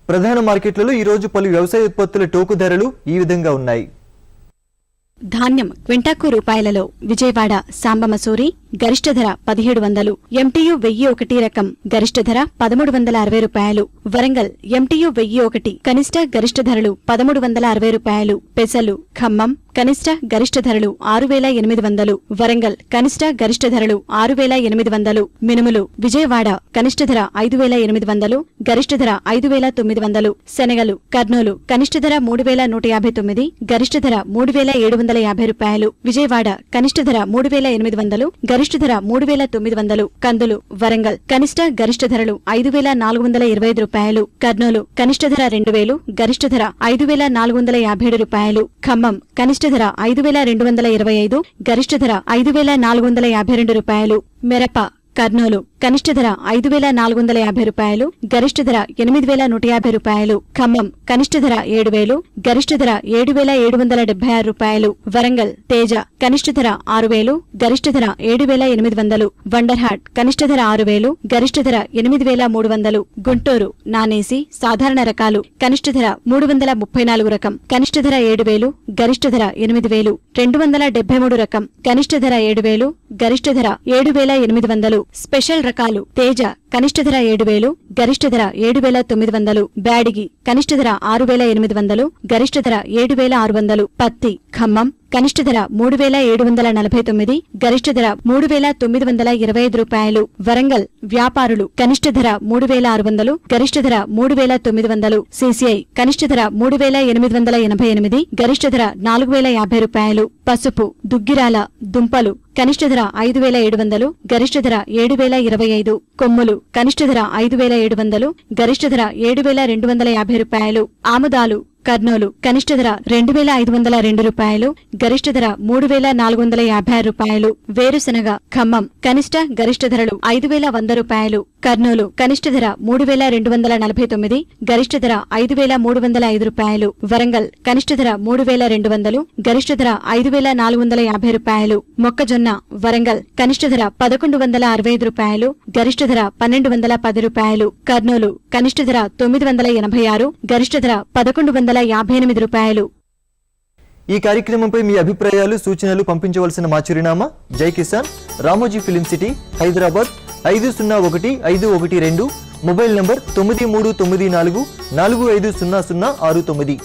ప్రధాన మార్కెట్లలో ఈ రోజు పలు వ్యవసాయ ఉత్పత్తుల టోకు ధరలు ఈ విధంగా ఉన్నాయి. ధాన్యం క్వింటాకు రూపాయలలో విజయవాడ సాంబమసూరి గరిష్ట ధర 1700, ఎంటీయు 1001 రకం గరిష్ట ధర 1360 రూపాయలు. వరంగల్ ఎంటీయు 1001 కనిష్ట గరిష్ట ధరలు 1360 రూపాయలు. పెసలు ఖమ్మం కనిష్ట గరిష్ట ధరలు 6800, వరంగల్ కనిష్ట గరిష్ట ధరలు 6800. మినుములు విజయవాడ కనిష్ట ధర 5800, గరిష్ట ధర 5900. శనగలు కర్నూలు కనిష్ట ధర 3159, గరిష్ట ధర 3750 రూపాయలు. విజయవాడ కనిష్ట ధర 3800, గరిష్ట ధర 3900. కందులు వరంగల్ కనిష్ట గరిష్ట ధరలు 5425 రూపాయలు. కర్నూలు కనిష్ట ధర 2000, గరిష్ట ధర 5457 రూపాయలు. ఖమ్మం కనిష్ట ధర 5225, గరిష్ట ధర 5452 రూపాయలు. మిరప కర్నూలు కనిష్ట ధర 5450 రూపాయలు, గరిష్ట ధర 8150 రూపాయలు. ఖమ్మం కనిష్ట ధర 7000, గరిష్ట ధర 7776 రూపాయలు. వరంగల్ తేజ కనిష్ట ధర 6000, గరిష్ట ధర 7800. వండర్హాట్ కనిష్ట ధర 6000, గరిష్ట ధర 8300. గుంటూరు నానేసి సాధారణ రకాలు కనిష్ట ధర 334 రకం, కనిష్ట ధర 7000, గరిష్ట ధర 8000. 273 రకం కనిష్ట ధర 7000, గరిష్ట ధర 7800. స్పెషల్ రకాలు తేజ కనిష్ట ధర 7000, గరిష్ట ధర 7900. బ్యాడిగి కనిష్ట ధర 6800, గరిష్ట ధర 7600. పత్తి ఖమ్మం కనిష్ట ధర 3749, గరిష్ట ధర 3925 రూపాయలు. వరంగల్ వ్యాపారులు కనిష్ట ధర 3600, గరిష్ట ధర 3900. సిసిఐ కనిష్ట ధర 3888, గరిష్ట ధర 4050 రూపాయలు. పసుపు దుగ్గిరాల దుంపలు కనిష్ట ధర 5700, గరిష్ట ధర 7025. కొమ్ములు కనిష్ట ధర 5700, గరిష్ట ధర 7250 రూపాయలు. ఆముదాలు కర్నూలు కనిష్ట ధర 2502 రూపాయలు, గరిష్ట ధర 3456 రూపాయలు. వేరుశనగ ఖమ్మం కనిష్ట గరిష్ట ధరలు 5100 రూపాయలు. కర్నూలు కనిష్ట ధర 3249, గరిష్ట ధర 5305 రూపాయలు. వరంగల్ కనిష్ట ధర 3200, గరిష్ట ధర 5450 రూపాయలు. మొక్కజొన్న వరంగల్ కనిష్ట ధర 1165 రూపాయలు, గరిష్ట ధర 1210 రూపాయలు. కర్నూలు కనిష్ట ధర 986, గరిష్ట ధర 1158 రూపాయలు. ఈ కార్యక్రమంపై మీ అభిప్రాయాలు సూచనలు పంపించవలసిన మా చిరునామా జై Kisan, Ramoji film city, Hyderabad 501512, mobile number 9394450069.